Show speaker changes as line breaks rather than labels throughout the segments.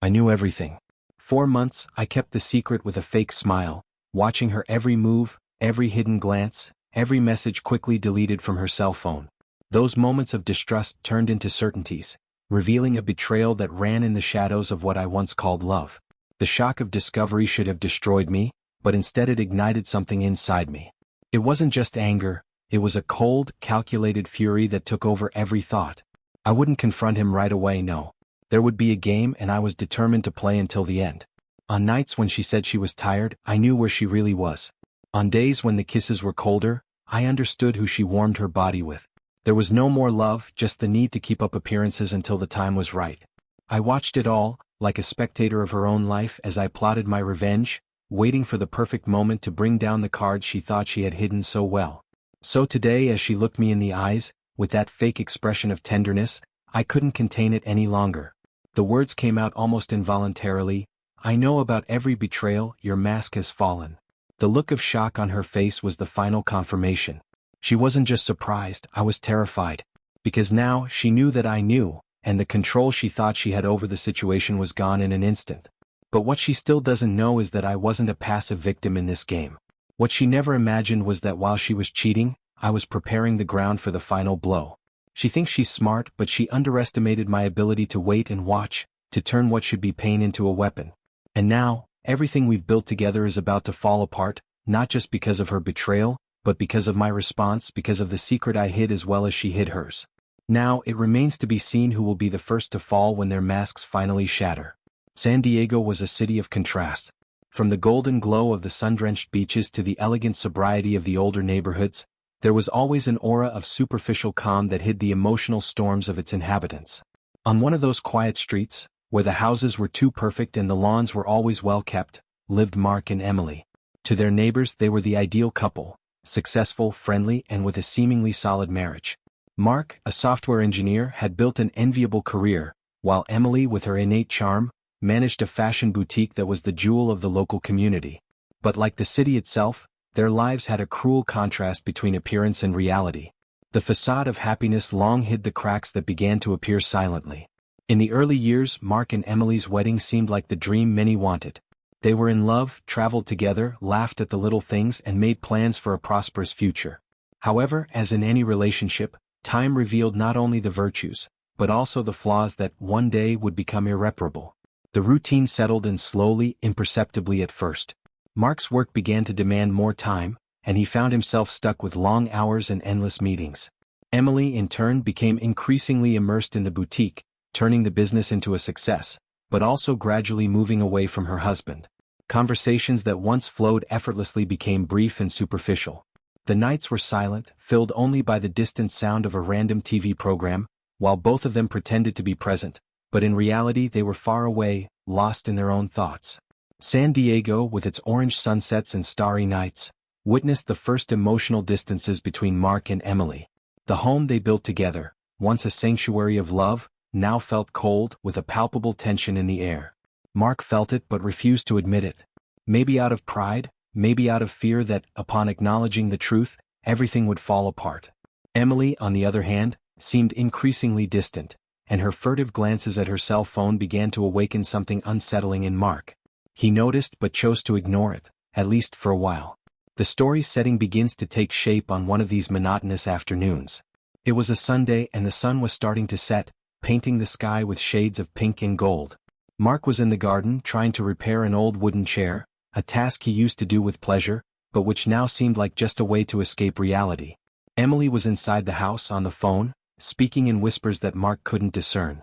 I knew everything. 4 months, I kept the secret with a fake smile, watching her every move, every hidden glance, every message quickly deleted from her cell phone. Those moments of distrust turned into certainties, revealing a betrayal that ran in the shadows of what I once called love. The shock of discovery should have destroyed me, but instead it ignited something inside me. It wasn't just anger, it was a cold, calculated fury that took over every thought. I wouldn't confront him right away, no. There would be a game and I was determined to play until the end. On nights when she said she was tired, I knew where she really was. On days when the kisses were colder, I understood who she warmed her body with. There was no more love, just the need to keep up appearances until the time was right. I watched it all, like a spectator of her own life as I plotted my revenge, waiting for the perfect moment to bring down the cards she thought she had hidden so well. So today, as she looked me in the eyes, with that fake expression of tenderness, I couldn't contain it any longer. The words came out almost involuntarily, "I know about every betrayal, your mask has fallen." The look of shock on her face was the final confirmation. She wasn't just surprised, I was terrified. Because now, she knew that I knew, and the control she thought she had over the situation was gone in an instant. But what she still doesn't know is that I wasn't a passive victim in this game. What she never imagined was that while she was cheating, I was preparing the ground for the final blow. She thinks she's smart, but she underestimated my ability to wait and watch, to turn what should be pain into a weapon. And now, everything we've built together is about to fall apart, not just because of her betrayal, but because of my response, because of the secret I hid as well as she hid hers. Now, it remains to be seen who will be the first to fall when their masks finally shatter. San Diego was a city of contrast. From the golden glow of the sun-drenched beaches to the elegant sobriety of the older neighborhoods, there was always an aura of superficial calm that hid the emotional storms of its inhabitants. On one of those quiet streets, where the houses were too perfect and the lawns were always well kept, lived Mark and Emily. To their neighbors they were the ideal couple, successful, friendly, and with a seemingly solid marriage. Mark, a software engineer, had built an enviable career, while Emily, with her innate charm, managed a fashion boutique that was the jewel of the local community. But like the city itself, their lives had a cruel contrast between appearance and reality. The facade of happiness long hid the cracks that began to appear silently. In the early years, Mark and Emily's wedding seemed like the dream many wanted. They were in love, traveled together, laughed at the little things, and made plans for a prosperous future. However, as in any relationship, time revealed not only the virtues, but also the flaws that one day would become irreparable. The routine settled in slowly, imperceptibly at first. Mark's work began to demand more time, and he found himself stuck with long hours and endless meetings. Emily, in turn, became increasingly immersed in the boutique, turning the business into a success, but also gradually moving away from her husband. Conversations that once flowed effortlessly became brief and superficial. The nights were silent, filled only by the distant sound of a random TV program, while both of them pretended to be present, but in reality they were far away, lost in their own thoughts. San Diego, with its orange sunsets and starry nights, witnessed the first emotional distances between Mark and Emily. The home they built together, once a sanctuary of love, now felt cold, with a palpable tension in the air. Mark felt it but refused to admit it. Maybe out of pride, maybe out of fear that, upon acknowledging the truth, everything would fall apart. Emily, on the other hand, seemed increasingly distant, and her furtive glances at her cell phone began to awaken something unsettling in Mark. He noticed but chose to ignore it, at least for a while. The story's setting begins to take shape on one of these monotonous afternoons. It was a Sunday and the sun was starting to set, painting the sky with shades of pink and gold. Mark was in the garden trying to repair an old wooden chair, a task he used to do with pleasure, but which now seemed like just a way to escape reality. Emily was inside the house on the phone, speaking in whispers that Mark couldn't discern.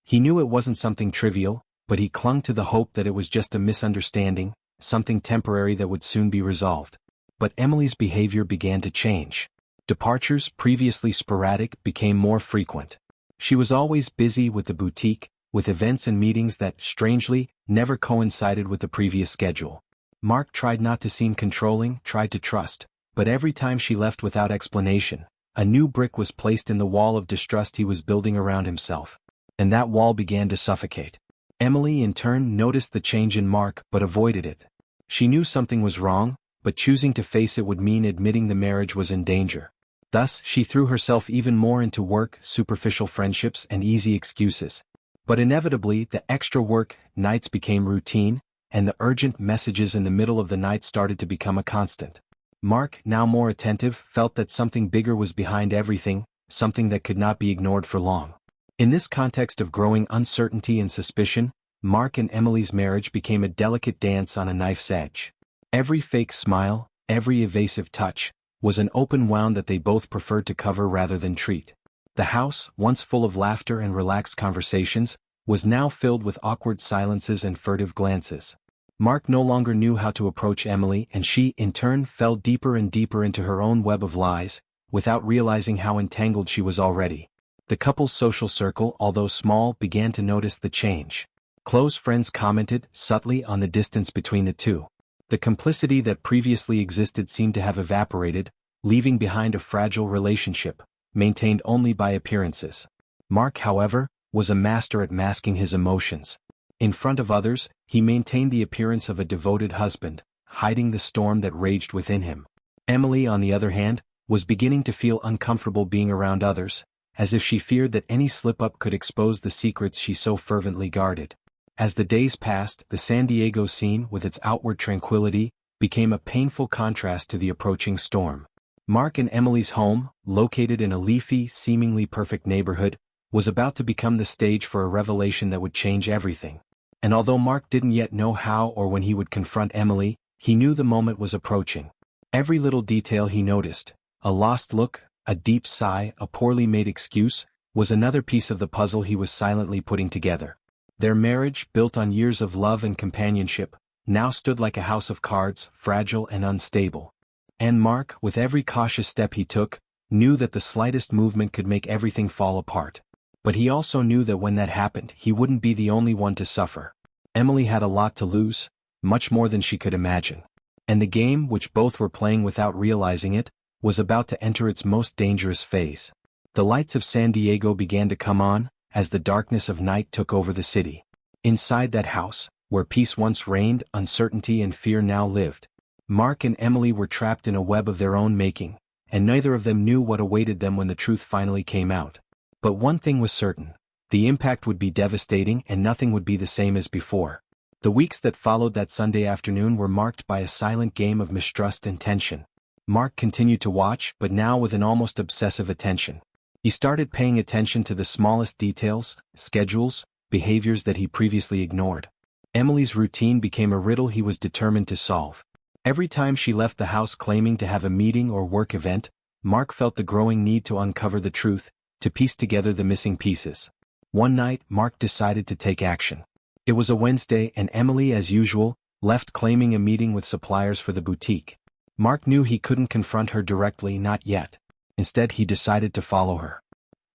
He knew it wasn't something trivial, but he clung to the hope that it was just a misunderstanding, something temporary that would soon be resolved. But Emily's behavior began to change. Departures, previously sporadic, became more frequent. She was always busy with the boutique, with events and meetings that, strangely, never coincided with the previous schedule. Mark tried not to seem controlling, tried to trust, but every time she left without explanation, a new brick was placed in the wall of distrust he was building around himself. And that wall began to suffocate. Emily, in turn, noticed the change in Mark but avoided it. She knew something was wrong, but choosing to face it would mean admitting the marriage was in danger. Thus, she threw herself even more into work, superficial friendships, and easy excuses. But inevitably, the extra work nights became routine, and the urgent messages in the middle of the night started to become a constant. Mark, now more attentive, felt that something bigger was behind everything, something that could not be ignored for long. In this context of growing uncertainty and suspicion, Mark and Emily's marriage became a delicate dance on a knife's edge. Every fake smile, every evasive touch, was an open wound that they both preferred to cover rather than treat. The house, once full of laughter and relaxed conversations, was now filled with awkward silences and furtive glances. Mark no longer knew how to approach Emily, and she, in turn, fell deeper and deeper into her own web of lies, without realizing how entangled she was already. The couple's social circle, although small, began to notice the change. Close friends commented, subtly, on the distance between the two. The complicity that previously existed seemed to have evaporated, leaving behind a fragile relationship, maintained only by appearances. Mark, however, was a master at masking his emotions. In front of others, he maintained the appearance of a devoted husband, hiding the storm that raged within him. Emily, on the other hand, was beginning to feel uncomfortable being around others, as if she feared that any slip-up could expose the secrets she so fervently guarded. As the days passed, the San Diego scene, with its outward tranquility, became a painful contrast to the approaching storm. Mark and Emily's home, located in a leafy, seemingly perfect neighborhood, was about to become the stage for a revelation that would change everything. And although Mark didn't yet know how or when he would confront Emily, he knew the moment was approaching. Every little detail he noticed, a lost look, a deep sigh, a poorly made excuse, was another piece of the puzzle he was silently putting together. Their marriage, built on years of love and companionship, now stood like a house of cards, fragile and unstable. And Mark, with every cautious step he took, knew that the slightest movement could make everything fall apart. But he also knew that when that happened, he wouldn't be the only one to suffer. Emily had a lot to lose, much more than she could imagine. And the game, which both were playing without realizing it, was about to enter its most dangerous phase. The lights of San Diego began to come on, as the darkness of night took over the city. Inside that house, where peace once reigned, uncertainty and fear now lived. Mark and Emily were trapped in a web of their own making, and neither of them knew what awaited them when the truth finally came out. But one thing was certain: the impact would be devastating and nothing would be the same as before. The weeks that followed that Sunday afternoon were marked by a silent game of mistrust and tension. Mark continued to watch, but now with an almost obsessive attention. He started paying attention to the smallest details, schedules, behaviors that he previously ignored. Emily's routine became a riddle he was determined to solve. Every time she left the house claiming to have a meeting or work event, Mark felt the growing need to uncover the truth, to piece together the missing pieces. One night, Mark decided to take action. It was a Wednesday and Emily, as usual, left claiming a meeting with suppliers for the boutique. Mark knew he couldn't confront her directly, not yet. Instead, he decided to follow her.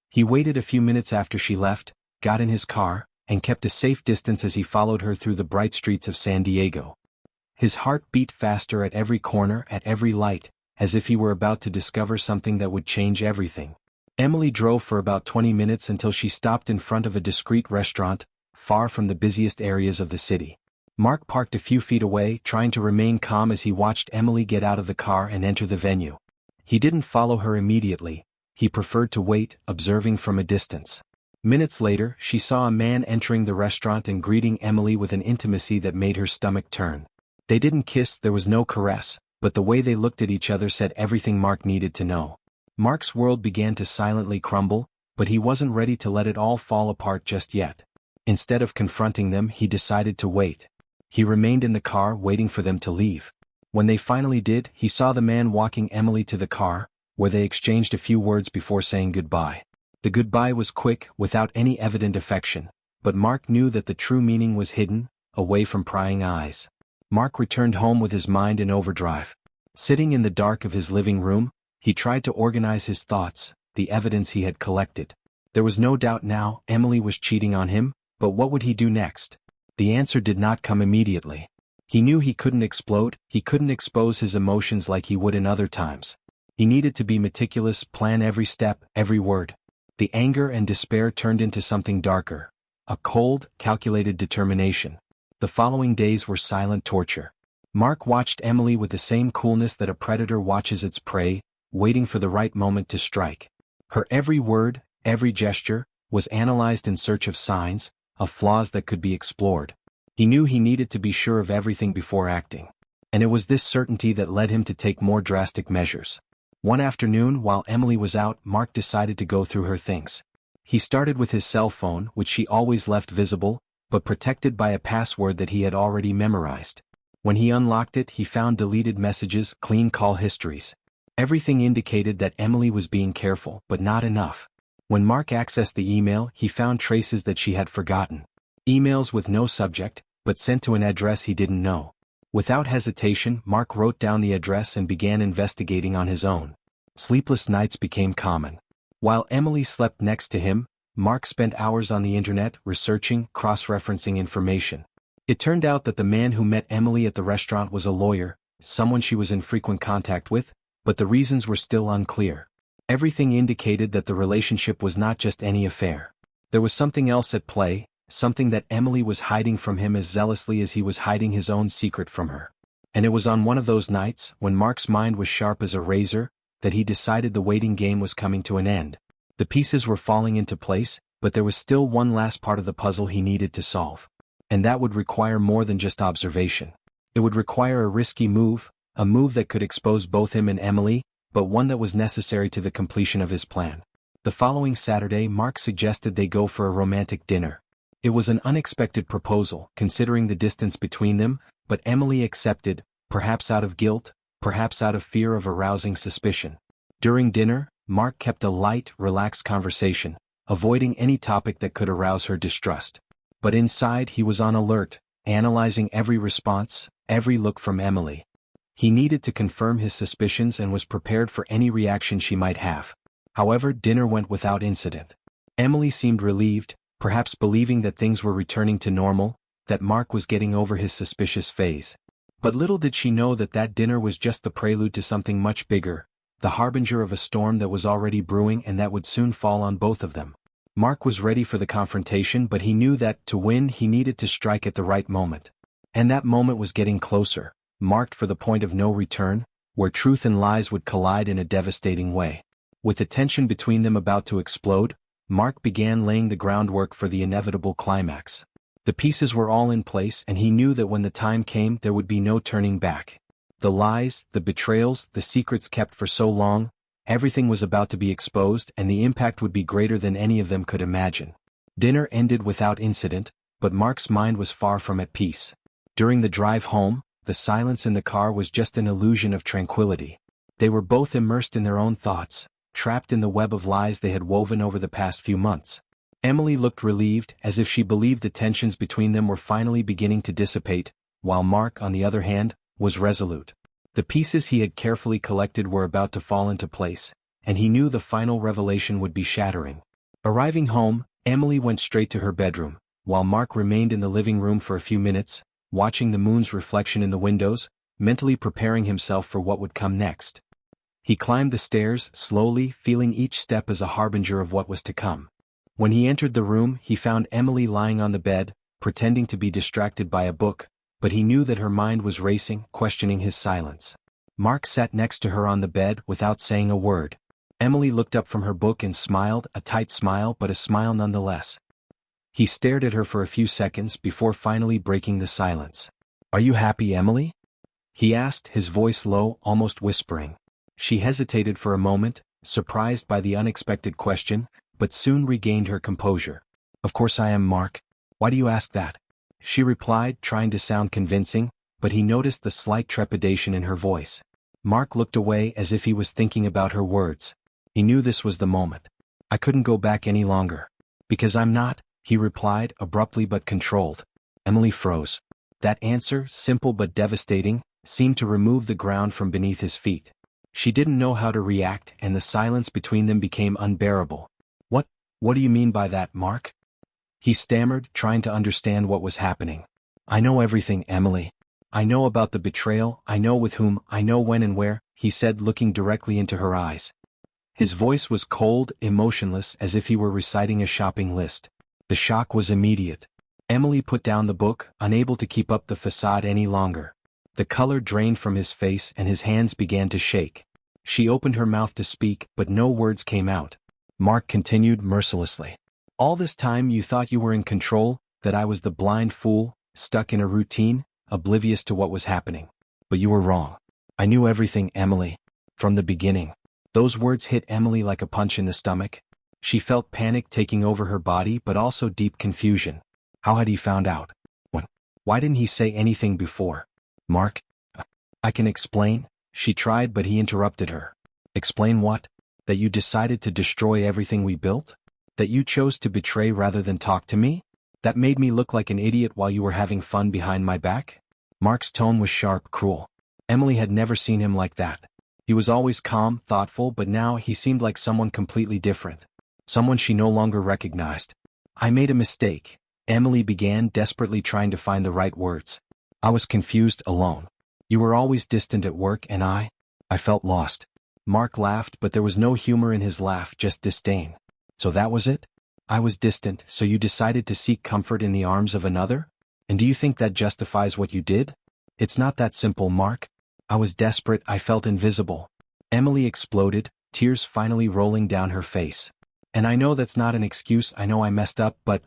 He waited a few minutes after she left, got in his car, and kept a safe distance as he followed her through the bright streets of San Diego. His heart beat faster at every corner, at every light, as if he were about to discover something that would change everything. Emily drove for about 20 minutes until she stopped in front of a discreet restaurant, far from the busiest areas of the city. Mark parked a few feet away, trying to remain calm as he watched Emily get out of the car and enter the venue. He didn't follow her immediately. He preferred to wait, observing from a distance. Minutes later, she saw a man entering the restaurant and greeting Emily with an intimacy that made her stomach turn. They didn't kiss, there was no caress, but the way they looked at each other said everything Mark needed to know. Mark's world began to silently crumble, but he wasn't ready to let it all fall apart just yet. Instead of confronting them, he decided to wait. He remained in the car, waiting for them to leave. When they finally did, he saw the man walking Emily to the car, where they exchanged a few words before saying goodbye. The goodbye was quick, without any evident affection, but Mark knew that the true meaning was hidden, away from prying eyes. Mark returned home with his mind in overdrive. Sitting in the dark of his living room, he tried to organize his thoughts, the evidence he had collected. There was no doubt now, Emily was cheating on him, but what would he do next? The answer did not come immediately. He knew he couldn't explode, he couldn't expose his emotions like he would in other times. He needed to be meticulous, plan every step, every word. The anger and despair turned into something darker. A cold, calculated determination. The following days were silent torture. Mark watched Emily with the same coolness that a predator watches its prey, waiting for the right moment to strike. Her every word, every gesture, was analyzed in search of signs, of flaws that could be explored. He knew he needed to be sure of everything before acting. And it was this certainty that led him to take more drastic measures. One afternoon, while Emily was out, Mark decided to go through her things. He started with his cell phone, which she always left visible, but protected by a password that he had already memorized. When he unlocked it, he found deleted messages, clean call histories. Everything indicated that Emily was being careful, but not enough. When Mark accessed the email, he found traces that she had forgotten. Emails with no subject, but sent to an address he didn't know. Without hesitation, Mark wrote down the address and began investigating on his own. Sleepless nights became common. While Emily slept next to him, Mark spent hours on the internet researching, cross-referencing information. It turned out that the man who met Emily at the restaurant was a lawyer, someone she was in frequent contact with, but the reasons were still unclear. Everything indicated that the relationship was not just any affair. There was something else at play, something that Emily was hiding from him as zealously as he was hiding his own secret from her. And it was on one of those nights, when Mark's mind was sharp as a razor, that he decided the waiting game was coming to an end. The pieces were falling into place, but there was still one last part of the puzzle he needed to solve. And that would require more than just observation. It would require a risky move, a move that could expose both him and Emily, but one that was necessary to the completion of his plan. The following Saturday, Mark suggested they go for a romantic dinner. It was an unexpected proposal, considering the distance between them, but Emily accepted, perhaps out of guilt, perhaps out of fear of arousing suspicion. During dinner, Mark kept a light, relaxed conversation, avoiding any topic that could arouse her distrust. But inside he was on alert, analyzing every response, every look from Emily. He needed to confirm his suspicions and was prepared for any reaction she might have. However, dinner went without incident. Emily seemed relieved, perhaps believing that things were returning to normal, that Mark was getting over his suspicious phase. But little did she know that that dinner was just the prelude to something much bigger, the harbinger of a storm that was already brewing and that would soon fall on both of them. Mark was ready for the confrontation, but he knew that, to win, he needed to strike at the right moment. And that moment was getting closer, marked for the point of no return, where truth and lies would collide in a devastating way. With the tension between them about to explode, Mark began laying the groundwork for the inevitable climax. The pieces were all in place, and he knew that when the time came there would be no turning back. The lies, the betrayals, the secrets kept for so long, everything was about to be exposed, and the impact would be greater than any of them could imagine. Dinner ended without incident, but Mark's mind was far from at peace. During the drive home, the silence in the car was just an illusion of tranquility. They were both immersed in their own thoughts, trapped in the web of lies they had woven over the past few months. Emily looked relieved, as if she believed the tensions between them were finally beginning to dissipate, while Mark, on the other hand, was resolute. The pieces he had carefully collected were about to fall into place, and he knew the final revelation would be shattering. Arriving home, Emily went straight to her bedroom, while Mark remained in the living room for a few minutes, watching the moon's reflection in the windows, mentally preparing himself for what would come next. He climbed the stairs, slowly, feeling each step as a harbinger of what was to come. When he entered the room, he found Emily lying on the bed, pretending to be distracted by a book, but he knew that her mind was racing, questioning his silence. Mark sat next to her on the bed without saying a word. Emily looked up from her book and smiled, a tight smile but a smile nonetheless. He stared at her for a few seconds before finally breaking the silence. "Are you happy, Emily?" he asked, his voice low, almost whispering. She hesitated for a moment, surprised by the unexpected question, but soon regained her composure. "Of course I am, Mark. Why do you ask that?" she replied, trying to sound convincing, but he noticed the slight trepidation in her voice. Mark looked away as if he was thinking about her words. He knew this was the moment. "I couldn't go back any longer." "Because I'm not," he replied, abruptly but controlled. Emily froze. That answer, simple but devastating, seemed to remove the ground from beneath his feet. She didn't know how to react, and the silence between them became unbearable. What do you mean by that, Mark?" he stammered, trying to understand what was happening. "I know everything, Emily. I know about the betrayal, I know with whom, I know when and where," he said, looking directly into her eyes. His voice was cold, emotionless, as if he were reciting a shopping list. The shock was immediate. Emily put down the book, unable to keep up the facade any longer. The color drained from his face and his hands began to shake. She opened her mouth to speak, but no words came out. Mark continued mercilessly. "All this time you thought you were in control, that I was the blind fool, stuck in a routine, oblivious to what was happening. But you were wrong. I knew everything, Emily. From the beginning. Those words hit Emily like a punch in the stomach. She felt panic taking over her body but also deep confusion. How had he found out? When? Why didn't he say anything before? Mark? I can explain, she tried but he interrupted her. Explain what? That you decided to destroy everything we built? That you chose to betray rather than talk to me? That made me look like an idiot while you were having fun behind my back? Mark's tone was sharp, cruel. Emily had never seen him like that. He was always calm, thoughtful, but now he seemed like someone completely different. Someone she no longer recognized. I made a mistake, Emily began, desperately trying to find the right words. I was confused, alone. You were always distant at work and I felt lost. Mark laughed, but there was no humor in his laugh, just disdain. So that was it? I was distant, so you decided to seek comfort in the arms of another? And do you think that justifies what you did? It's not that simple, Mark. I was desperate, I felt invisible. Emily exploded, tears finally rolling down her face. And I know that's not an excuse, I know I messed up, but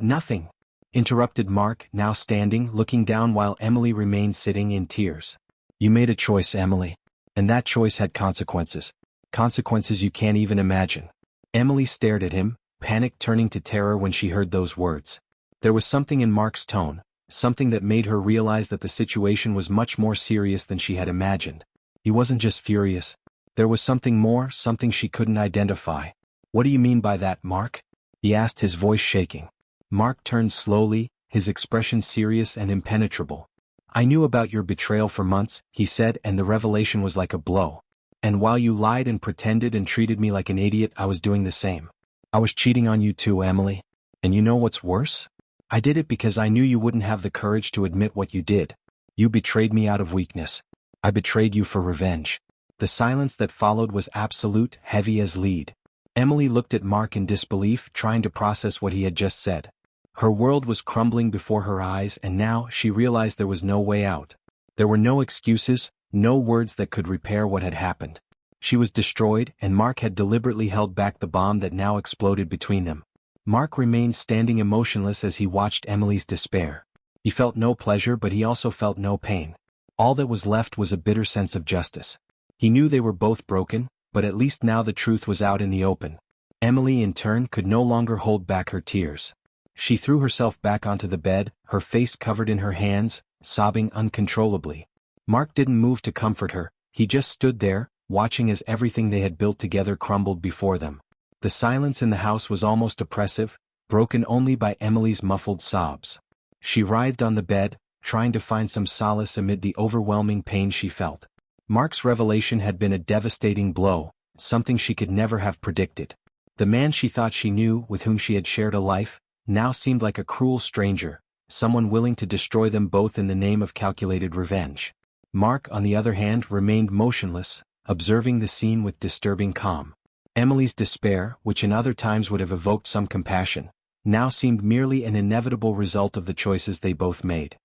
nothing. Interrupted Mark, now standing, looking down while Emily remained sitting in tears. You made a choice, Emily. And that choice had consequences. Consequences you can't even imagine. Emily stared at him, panic turning to terror when she heard those words. There was something in Mark's tone, something that made her realize that the situation was much more serious than she had imagined. He wasn't just furious. There was something more, something she couldn't identify. What do you mean by that, Mark? He asked, his voice shaking. Mark turned slowly, his expression serious and impenetrable. I knew about your betrayal for months, he said, and the revelation was like a blow. And while you lied and pretended and treated me like an idiot, I was doing the same. I was cheating on you too, Emily. And you know what's worse? I did it because I knew you wouldn't have the courage to admit what you did. You betrayed me out of weakness. I betrayed you for revenge. The silence that followed was absolute, heavy as lead. Emily looked at Mark in disbelief, trying to process what he had just said. Her world was crumbling before her eyes, and now she realized there was no way out. There were no excuses, no words that could repair what had happened. She was destroyed, and Mark had deliberately held back the bomb that now exploded between them. Mark remained standing emotionless as he watched Emily's despair. He felt no pleasure, but he also felt no pain. All that was left was a bitter sense of justice. He knew they were both broken, but at least now the truth was out in the open. Emily, in turn, could no longer hold back her tears. She threw herself back onto the bed, her face covered in her hands, sobbing uncontrollably. Mark didn't move to comfort her, he just stood there, watching as everything they had built together crumbled before them. The silence in the house was almost oppressive, broken only by Emily's muffled sobs. She writhed on the bed, trying to find some solace amid the overwhelming pain she felt. Mark's revelation had been a devastating blow, something she could never have predicted. The man she thought she knew, with whom she had shared a life, now seemed like a cruel stranger, someone willing to destroy them both in the name of calculated revenge. Mark, on the other hand, remained motionless, observing the scene with disturbing calm. Emily's despair, which in other times would have evoked some compassion, now seemed merely an inevitable result of the choices they both made.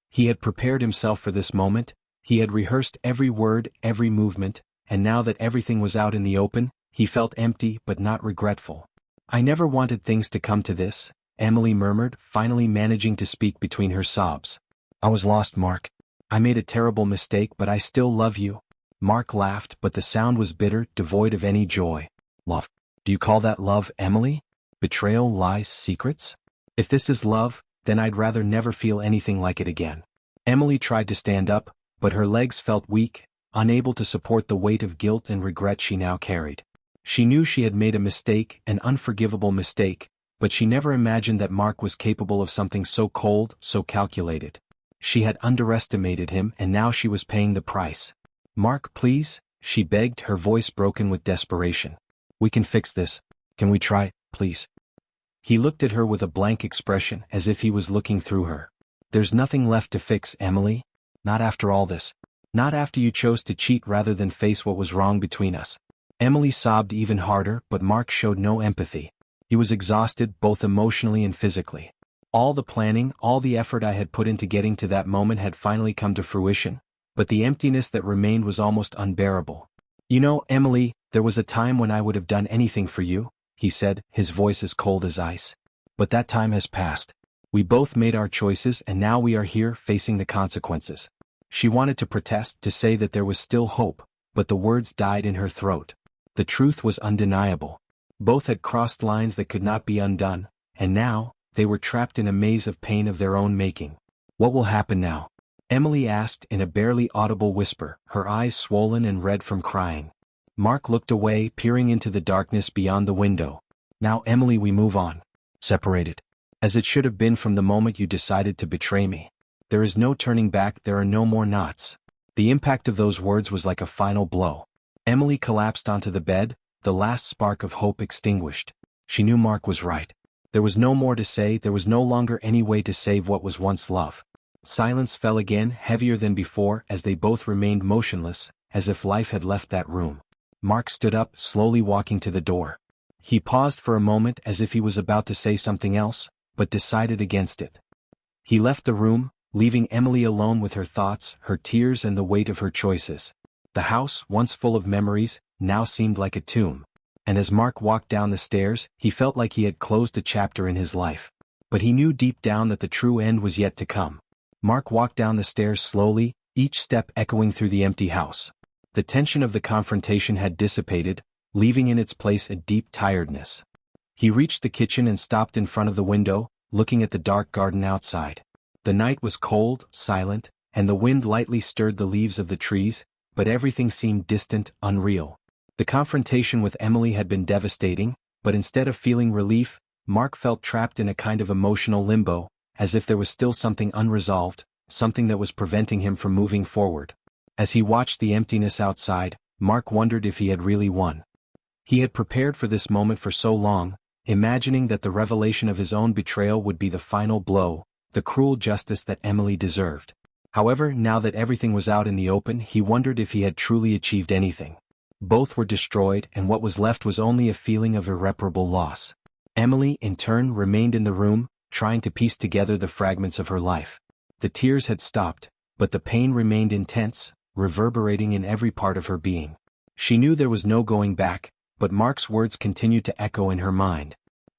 He had prepared himself for this moment, he had rehearsed every word, every movement, and now that everything was out in the open, he felt empty but not regretful. I never wanted things to come to this, Emily murmured, finally managing to speak between her sobs. I was lost, Mark. I made a terrible mistake, but I still love you. Mark laughed, but the sound was bitter, devoid of any joy. Love? Do you call that love, Emily? Betrayal, lies, secrets? If this is love, then I'd rather never feel anything like it again. Emily tried to stand up, but her legs felt weak, unable to support the weight of guilt and regret she now carried. She knew she had made a mistake, an unforgivable mistake, but she never imagined that Mark was capable of something so cold, so calculated. She had underestimated him, and now she was paying the price. Mark, please, she begged, her voice broken with desperation. We can fix this. Can we try, please? He looked at her with a blank expression, as if he was looking through her. There's nothing left to fix, Emily. Not after all this. Not after you chose to cheat rather than face what was wrong between us. Emily sobbed even harder, but Mark showed no empathy. He was exhausted, both emotionally and physically. All the planning, all the effort I had put into getting to that moment had finally come to fruition, but the emptiness that remained was almost unbearable. You know, Emily, there was a time when I would have done anything for you, he said, his voice as cold as ice. But that time has passed. We both made our choices and now we are here facing the consequences. She wanted to protest, to say that there was still hope, but the words died in her throat. The truth was undeniable. Both had crossed lines that could not be undone, and now, they were trapped in a maze of pain of their own making. What will happen now? Emily asked in a barely audible whisper, her eyes swollen and red from crying. Mark looked away, peering into the darkness beyond the window. Now, Emily, we move on. Separated. As it should have been from the moment you decided to betray me. There is no turning back, there are no more knots. The impact of those words was like a final blow. Emily collapsed onto the bed, the last spark of hope extinguished. She knew Mark was right. There was no more to say, there was no longer any way to save what was once love. Silence fell again, heavier than before, as they both remained motionless, as if life had left that room. Mark stood up, slowly walking to the door. He paused for a moment as if he was about to say something else, but decided against it. He left the room, leaving Emily alone with her thoughts, her tears and the weight of her choices. The house, once full of memories, now seemed like a tomb. And as Mark walked down the stairs, he felt like he had closed a chapter in his life. But he knew deep down that the true end was yet to come. Mark walked down the stairs slowly, each step echoing through the empty house. The tension of the confrontation had dissipated, leaving in its place a deep tiredness. He reached the kitchen and stopped in front of the window, looking at the dark garden outside. The night was cold, silent, and the wind lightly stirred the leaves of the trees, but everything seemed distant, unreal. The confrontation with Emily had been devastating, but instead of feeling relief, Mark felt trapped in a kind of emotional limbo, as if there was still something unresolved, something that was preventing him from moving forward. As he watched the emptiness outside, Mark wondered if he had really won. He had prepared for this moment for so long, imagining that the revelation of his own betrayal would be the final blow, the cruel justice that Emily deserved. However, now that everything was out in the open, he wondered if he had truly achieved anything. Both were destroyed, and what was left was only a feeling of irreparable loss. Emily, in turn, remained in the room, trying to piece together the fragments of her life. The tears had stopped, but the pain remained intense, reverberating in every part of her being. She knew there was no going back, but Mark's words continued to echo in her mind.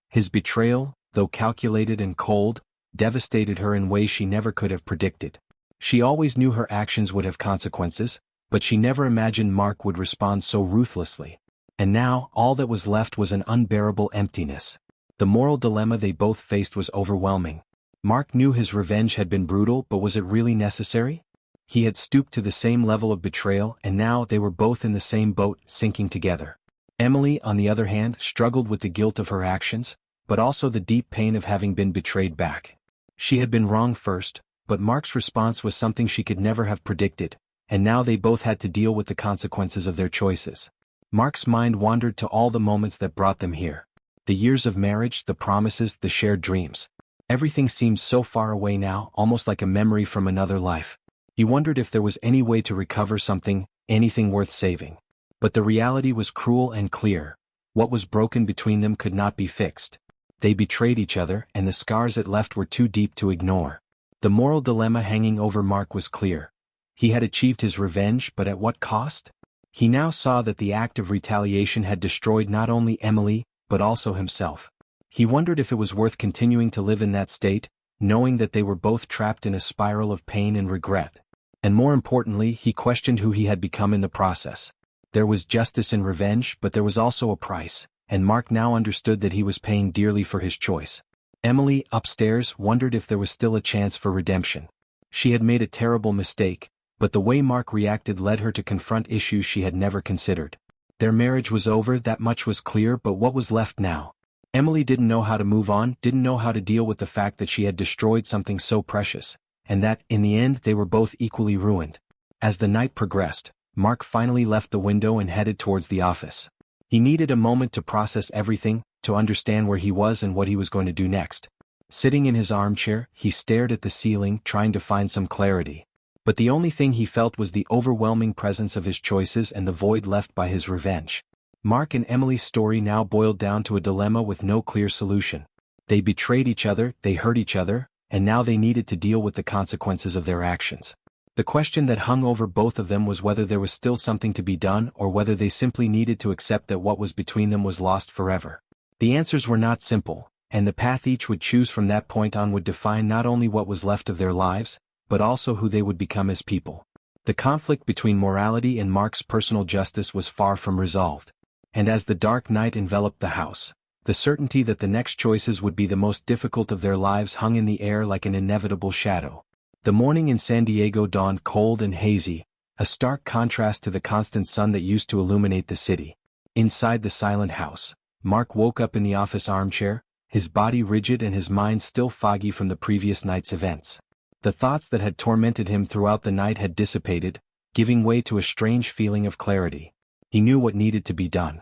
His betrayal, though calculated and cold, devastated her in ways she never could have predicted. She always knew her actions would have consequences, but she never imagined Mark would respond so ruthlessly. And now, all that was left was an unbearable emptiness. The moral dilemma they both faced was overwhelming. Mark knew his revenge had been brutal, but was it really necessary? He had stooped to the same level of betrayal, and now they were both in the same boat, sinking together. Emily, on the other hand, struggled with the guilt of her actions, but also the deep pain of having been betrayed back. She had been wrong first, but Mark's response was something she could never have predicted, and now they both had to deal with the consequences of their choices. Mark's mind wandered to all the moments that brought them here. The years of marriage, the promises, the shared dreams. Everything seemed so far away now, almost like a memory from another life. He wondered if there was any way to recover something, anything worth saving. But the reality was cruel and clear. What was broken between them could not be fixed. They betrayed each other, and the scars it left were too deep to ignore. The moral dilemma hanging over Mark was clear. He had achieved his revenge, but at what cost? He now saw that the act of retaliation had destroyed not only Emily, but also himself. He wondered if it was worth continuing to live in that state, knowing that they were both trapped in a spiral of pain and regret. And more importantly, he questioned who he had become in the process. There was justice in revenge, but there was also a price, and Mark now understood that he was paying dearly for his choice. Emily, upstairs, wondered if there was still a chance for redemption. She had made a terrible mistake, but the way Mark reacted led her to confront issues she had never considered. Their marriage was over, that much was clear, but what was left now? Emily didn't know how to move on, didn't know how to deal with the fact that she had destroyed something so precious, and that, in the end, they were both equally ruined. As the night progressed, Mark finally left the window and headed towards the office. He needed a moment to process everything, to understand where he was and what he was going to do next. Sitting in his armchair, he stared at the ceiling, trying to find some clarity. But the only thing he felt was the overwhelming presence of his choices and the void left by his revenge. Mark and Emily's story now boiled down to a dilemma with no clear solution. They betrayed each other, they hurt each other, and now they needed to deal with the consequences of their actions. The question that hung over both of them was whether there was still something to be done or whether they simply needed to accept that what was between them was lost forever. The answers were not simple, and the path each would choose from that point on would define not only what was left of their lives, but also who they would become as people. The conflict between morality and Mark's personal justice was far from resolved. And as the dark night enveloped the house, the certainty that the next choices would be the most difficult of their lives hung in the air like an inevitable shadow. The morning in San Diego dawned cold and hazy, a stark contrast to the constant sun that used to illuminate the city. Inside the silent house, Mark woke up in the office armchair, his body rigid and his mind still foggy from the previous night's events. The thoughts that had tormented him throughout the night had dissipated, giving way to a strange feeling of clarity. He knew what needed to be done.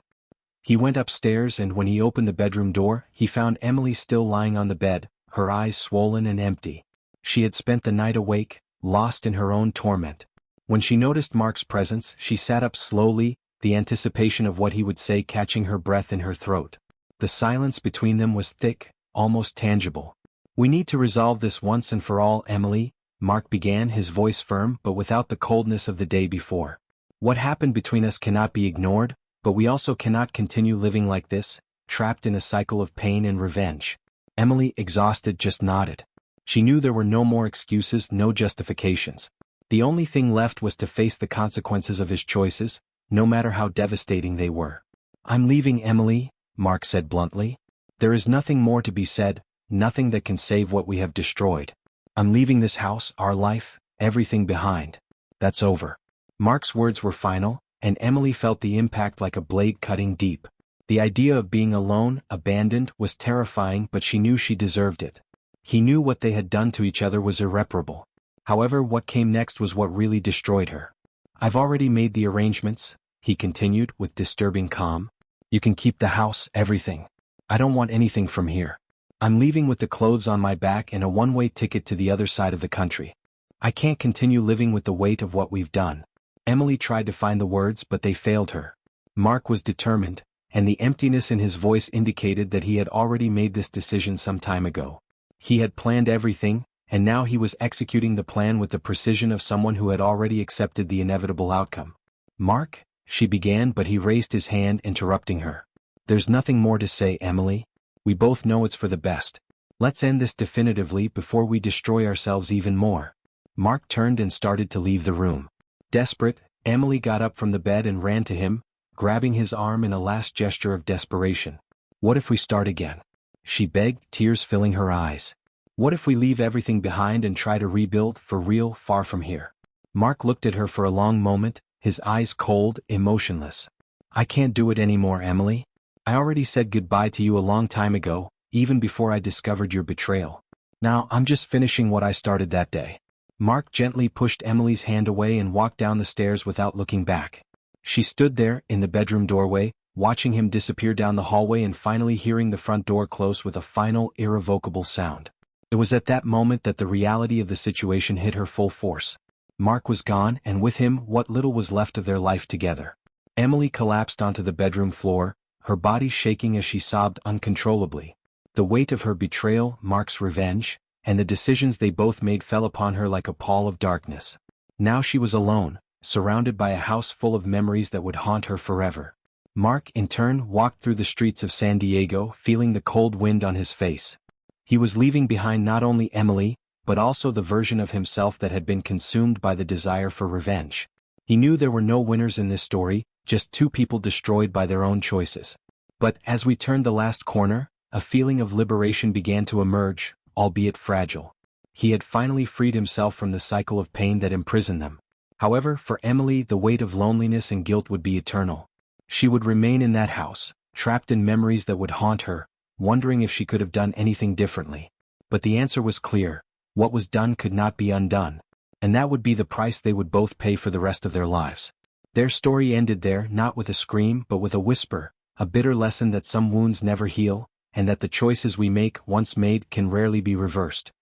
He went upstairs, and when he opened the bedroom door, he found Emily still lying on the bed, her eyes swollen and empty. She had spent the night awake, lost in her own torment. When she noticed Mark's presence, she sat up slowly, the anticipation of what he would say catching her breath in her throat. The silence between them was thick, almost tangible. "We need to resolve this once and for all, Emily," Mark began, his voice firm but without the coldness of the day before. "What happened between us cannot be ignored, but we also cannot continue living like this, trapped in a cycle of pain and revenge." Emily, exhausted, just nodded. She knew there were no more excuses, no justifications. The only thing left was to face the consequences of his choices, no matter how devastating they were. "I'm leaving, Emily," Mark said bluntly. "There is nothing more to be said, nothing that can save what we have destroyed. I'm leaving this house, our life, everything behind. That's over." Mark's words were final, and Emily felt the impact like a blade cutting deep. The idea of being alone, abandoned, was terrifying, but she knew she deserved it. He knew what they had done to each other was irreparable. However, what came next was what really destroyed her. "I've already made the arrangements," he continued with disturbing calm. "You can keep the house, everything. I don't want anything from here. I'm leaving with the clothes on my back and a one-way ticket to the other side of the country. I can't continue living with the weight of what we've done." Emily tried to find the words, but they failed her. Mark was determined, and the emptiness in his voice indicated that he had already made this decision some time ago. He had planned everything, and now he was executing the plan with the precision of someone who had already accepted the inevitable outcome. "Mark," she began, but he raised his hand, interrupting her. "There's nothing more to say, Emily. We both know it's for the best. Let's end this definitively before we destroy ourselves even more." Mark turned and started to leave the room. Desperate, Emily got up from the bed and ran to him, grabbing his arm in a last gesture of desperation. "What if we start again?" she begged, tears filling her eyes. "What if we leave everything behind and try to rebuild, for real, far from here?" Mark looked at her for a long moment, his eyes cold, emotionless. "I can't do it anymore, Emily. I already said goodbye to you a long time ago, even before I discovered your betrayal. Now I'm just finishing what I started that day." Mark gently pushed Emily's hand away and walked down the stairs without looking back. She stood there, in the bedroom doorway, watching him disappear down the hallway and finally hearing the front door close with a final, irrevocable sound. It was at that moment that the reality of the situation hit her full force. Mark was gone, and with him what little was left of their life together. Emily collapsed onto the bedroom floor, her body shaking as she sobbed uncontrollably. The weight of her betrayal, Mark's revenge, and the decisions they both made fell upon her like a pall of darkness. Now she was alone, surrounded by a house full of memories that would haunt her forever. Mark, in turn, walked through the streets of San Diego, feeling the cold wind on his face. He was leaving behind not only Emily, but also the version of himself that had been consumed by the desire for revenge. He knew there were no winners in this story, just two people destroyed by their own choices. But as we turned the last corner, a feeling of liberation began to emerge, albeit fragile. He had finally freed himself from the cycle of pain that imprisoned them. However, for Emily, the weight of loneliness and guilt would be eternal. She would remain in that house, trapped in memories that would haunt her, wondering if she could have done anything differently. But the answer was clear: what was done could not be undone. And that would be the price they would both pay for the rest of their lives. Their story ended there, not with a scream but with a whisper, a bitter lesson that some wounds never heal, and that the choices we make, once made, can rarely be reversed.